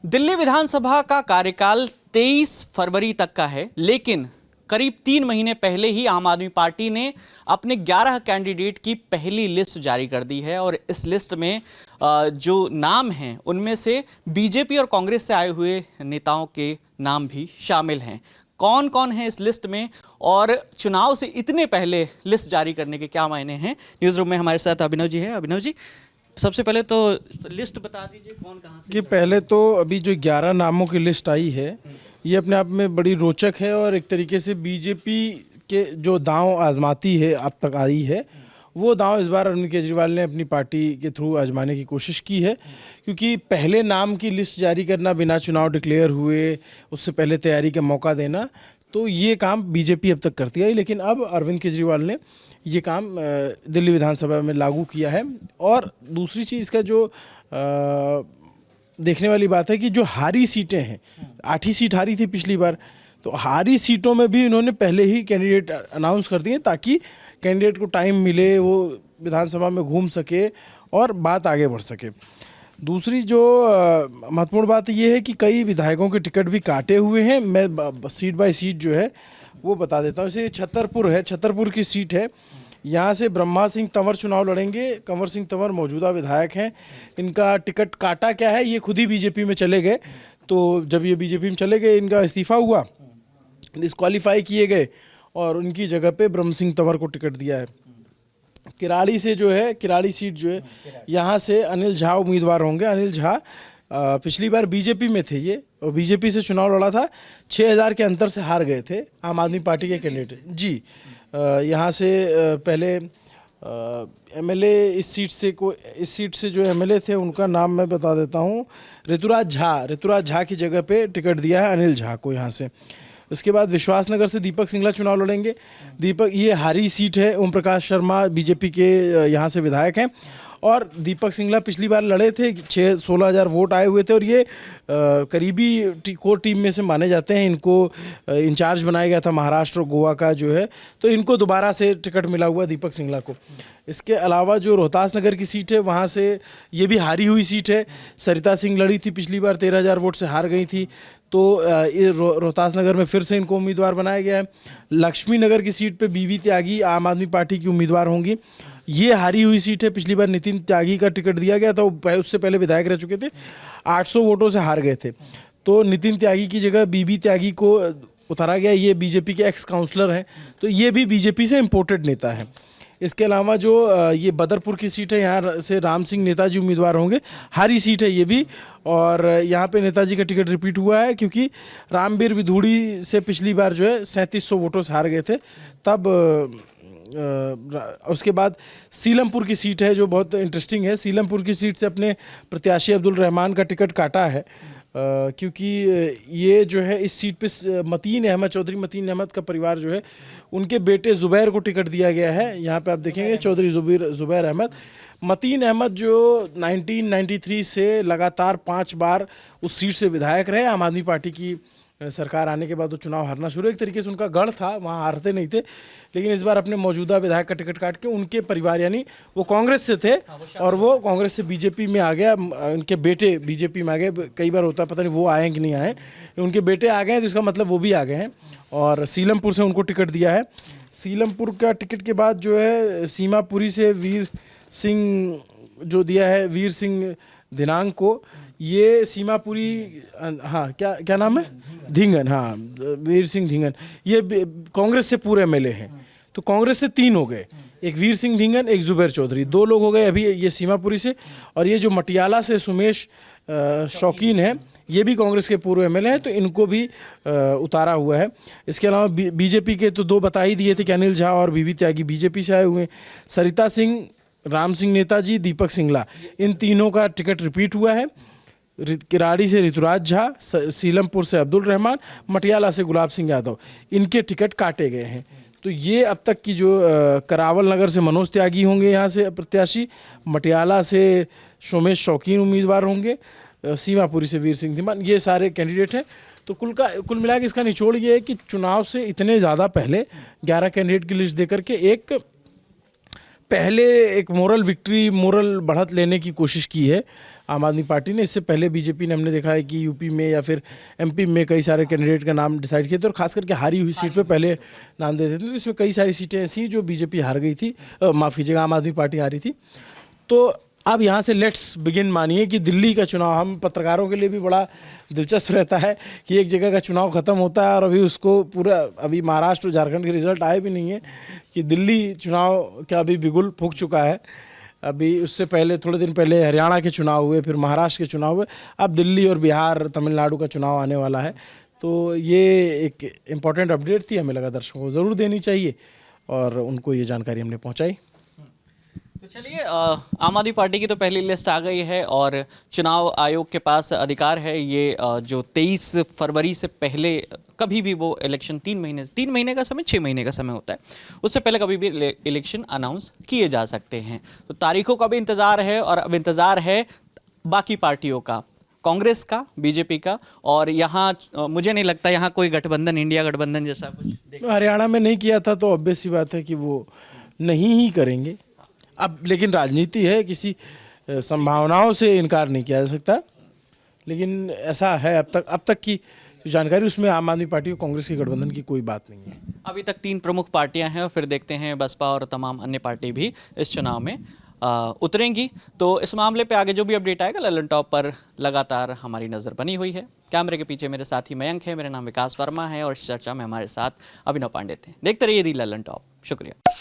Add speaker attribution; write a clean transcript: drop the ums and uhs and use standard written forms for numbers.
Speaker 1: दिल्ली विधानसभा का कार्यकाल 23 फरवरी तक का है, लेकिन करीब 3 महीने पहले ही आम आदमी पार्टी ने अपने 11 कैंडिडेट की पहली लिस्ट जारी कर दी है और इस लिस्ट में जो नाम हैं उनमें से बीजेपी और कांग्रेस से आए हुए नेताओं के नाम भी शामिल हैं। कौन कौन है इस लिस्ट में और चुनाव से इतने पहले लिस्ट जारी करने के क्या मायने हैं? न्यूज़ रूम में हमारे साथ अभिनव जी हैं। अभिनव जी, सबसे पहले तो लिस्ट बता दीजिए कौन कहाँ से।
Speaker 2: कि पहले तो अभी जो 11 नामों की लिस्ट आई है ये अपने आप में बड़ी रोचक है और एक तरीके से बीजेपी के जो दांव आजमाती है अब तक आई है वो दांव इस बार अरविंद केजरीवाल ने अपनी पार्टी के थ्रू आजमाने की कोशिश की है, क्योंकि पहले नाम की लिस्ट जारी करना बिना चुनाव डिक्लेयर हुए, उससे पहले तैयारी का मौका देना, तो ये काम बीजेपी अब तक करती है। लेकिन अब अरविंद केजरीवाल ने ये काम दिल्ली विधानसभा में लागू किया है। और दूसरी चीज़ का जो देखने वाली बात है कि जो हारी सीटें हैं, 8 ही सीट हारी थी पिछली बार, तो हारी सीटों में भी इन्होंने पहले ही कैंडिडेट अनाउंस कर दिए ताकि कैंडिडेट को टाइम मिले, वो विधानसभा में घूम सके और बात आगे बढ़ सके। दूसरी जो महत्वपूर्ण बात ये है कि कई विधायकों के टिकट भी काटे हुए हैं। मैं सीट बाय सीट जो है वो बता देता हूँ। जैसे छतरपुर है, छतरपुर की सीट है, यहाँ से ब्रह्मा सिंह तंवर चुनाव लड़ेंगे। कंवर सिंह तंवर मौजूदा विधायक हैं, इनका टिकट काटा क्या है, ये खुद ही बीजेपी में चले गए। तो जब ये बीजेपी में चले गए, इनका इस्तीफा हुआ, डिस्क्वालीफाई किए गए और उनकी जगह पे ब्रह्म सिंह तंवर को टिकट दिया है। किराड़ी से जो है, किराड़ी सीट जो है, यहाँ से अनिल झा उम्मीदवार होंगे। अनिल झा पिछली बार बीजेपी में थे ये, और बीजेपी से चुनाव लड़ा था, 6000 के अंतर से हार गए थे आम आदमी पार्टी के कैंडिडेट जी। यहाँ से पहले एमएलए इस सीट से जो एमएलए थे उनका नाम मैं बता देता हूँ, ऋतुराज झा की जगह पे टिकट दिया है अनिल झा को यहाँ से। उसके बाद विश्वासनगर से दीपक सिंगला चुनाव लड़ेंगे। दीपक, ये हारी सीट है, ओम प्रकाश शर्मा बीजेपी के यहाँ से विधायक हैं और दीपक सिंगला पिछली बार लड़े थे, 16,000 वोट आए हुए थे और ये करीबी कोर टीम में से माने जाते हैं। इनको इंचार्ज बनाया गया था महाराष्ट्र और गोवा का जो है, तो इनको दोबारा से टिकट मिला हुआ दीपक सिंगला को। इसके अलावा जो रोहतास नगर की सीट है, वहाँ से ये भी हारी हुई सीट है। सरिता सिंह लड़ी थी पिछली बार, 13,000 वोट से हार गई थी, तो ये रोहतास नगर में फिर से इनको उम्मीदवार बनाया गया है। लक्ष्मी नगर की सीट पे बीवी त्यागी आम आदमी पार्टी की उम्मीदवार होंगी। ये हारी हुई सीट है, पिछली बार नितिन त्यागी का टिकट दिया गया था, वो उससे पहले विधायक रह चुके थे, 800 वोटों से हार गए थे, तो नितिन त्यागी की जगह बीबी त्यागी को उतारा गया। ये बीजेपी के एक्स काउंसलर हैं, तो ये भी बीजेपी से इम्पोर्टेड नेता है। इसके अलावा जो ये बदरपुर की सीट है, यहाँ से राम सिंह नेताजी उम्मीदवार होंगे, हारी सीट है ये भी, और यहाँ पे नेताजी का टिकट रिपीट हुआ है क्योंकि रामवीर विधूड़ी से पिछली बार जो है 3700 वोटों से हार गए थे तब। उसके बाद सीलमपुर की सीट है जो बहुत इंटरेस्टिंग है। सीलमपुर की सीट से अपने प्रत्याशी अब्दुल रहमान का टिकट काटा है, क्योंकि ये जो है इस सीट पे मतीन अहमद का परिवार जो है, उनके बेटे ज़ुबैर को टिकट दिया गया है। यहाँ पे आप देखेंगे चौधरी ज़ुबैर अहमद। मतीन अहमद जो 1993 से लगातार 5 बार उस सीट से विधायक रहे। आम आदमी पार्टी की सरकार आने के बाद वो चुनाव हारना शुरू, एक तरीके से उनका गढ़ था, वहाँ हारते नहीं थे, लेकिन इस बार अपने मौजूदा विधायक का टिकट काट के उनके परिवार, यानी वो कांग्रेस से थे और वो कांग्रेस से बीजेपी में आ गया, उनके बेटे बीजेपी में आ गए। कई बार होता है, पता नहीं वो आए कि नहीं आए, उनके बेटे आ गए तो इसका मतलब वो भी आ गए हैं, और सीलमपुर से उनको टिकट दिया है। सीलमपुर का टिकट के बाद जो है सीमापुरी से वीर सिंह जो दिया है, वीर सिंह दिनांग को। ये सीमापुरी, हाँ क्या नाम है, धिंगन, हाँ वीर सिंह धिंगन, ये कांग्रेस से पूरे एमएलए हैं, तो कांग्रेस से 3 हो गए, एक वीर सिंह धिंगन, एक ज़ुबैर चौधरी, 2 लोग हो गए अभी ये सीमापुरी से। और ये जो मटियाला से सुमेश शौकीन है, ये भी कांग्रेस के पूर्व एमएलए हैं, तो इनको भी उतारा हुआ है। इसके अलावा बीजेपी के तो 2 बता ही दिए थे कि अनिल झा और बीबी त्यागी बीजेपी से आए हुए हैं। सरिता सिंह, राम सिंह नेताजी, दीपक सिंगला, इन तीनों का टिकट रिपीट हुआ है। किराड़ी से ऋतुराज झा, सीलमपुर से अब्दुल रहमान, मटियाला से गुलाब सिंह यादव, इनके टिकट काटे गए हैं। तो ये अब तक की जो करावल नगर से मनोज त्यागी होंगे यहाँ से प्रत्याशी, मटियाला से सोमेश शौकीन उम्मीदवार होंगे, सीमापुरी से वीर सिंह धीमान, ये सारे कैंडिडेट हैं। तो कुल मिला के इसका निचोड़ ये है कि चुनाव से इतने ज़्यादा पहले 11 कैंडिडेट की लिस्ट देकर के एक पहले एक मोरल विक्ट्री, मोरल बढ़त लेने की कोशिश की है आम आदमी पार्टी ने। इससे पहले बीजेपी ने, हमने देखा है कि यूपी में या फिर एमपी में कई सारे कैंडिडेट का नाम डिसाइड किए थे और खास करके हारी हुई सीट पे पहले नाम देते थे। तो इसमें कई सारी सीटें ऐसी जो बीजेपी हार गई थी, माफ़ कीजिएगा, आम आदमी पार्टी हारी थी। तो अब यहाँ से लेट्स बिगिन मानिए कि दिल्ली का चुनाव, हम पत्रकारों के लिए भी बड़ा दिलचस्प रहता है कि एक जगह का चुनाव ख़त्म होता है और अभी उसको पूरा, अभी महाराष्ट्र और झारखंड के रिजल्ट आए भी नहीं है कि दिल्ली चुनाव का अभी बिगुल फूंक चुका है। अभी उससे पहले, थोड़े दिन पहले हरियाणा के चुनाव हुए, फिर महाराष्ट्र के चुनाव हुए, अब दिल्ली और बिहार, तमिलनाडु का चुनाव आने वाला है। तो ये एक इम्पॉर्टेंट अपडेट थी, हमें लगा दर्शकों को ज़रूर देनी चाहिए और उनको ये जानकारी हमने पहुँचाई।
Speaker 1: तो चलिए, आम आदमी पार्टी की तो पहली लिस्ट आ गई है और चुनाव आयोग के पास अधिकार है ये जो 23 फरवरी से पहले कभी भी वो इलेक्शन 3 महीने का समय, 6 महीने का समय होता है, उससे पहले कभी भी इलेक्शन अनाउंस किए जा सकते हैं। तो तारीखों का भी इंतज़ार है और अब इंतज़ार है बाकी पार्टियों का, कांग्रेस का, बीजेपी का, और यहाँ मुझे नहीं लगता यहाँ कोई गठबंधन, इंडिया गठबंधन जैसा कुछ
Speaker 2: हरियाणा में नहीं किया था तो ऑब्वियस सी बात है कि वो नहीं ही करेंगे। अब लेकिन राजनीति है, किसी संभावनाओं से इनकार नहीं किया जा सकता, लेकिन ऐसा है अब तक की जो जानकारी, उसमें आम आदमी पार्टी और कांग्रेस के गठबंधन की कोई बात नहीं है।
Speaker 1: अभी तक 3 प्रमुख पार्टियां हैं और फिर देखते हैं बसपा और तमाम अन्य पार्टी भी इस चुनाव में उतरेंगी। तो इस मामले पे आगे जो भी अपडेट आएगा, ललन टॉप पर लगातार हमारी नज़र बनी हुई है। कैमरे के पीछे मेरे साथी मयंक है, मेरा नाम विकास वर्मा है और इस चर्चा में हमारे साथ अभिनव पांडे थे। देखते रहिए दी ललन टॉप। शुक्रिया।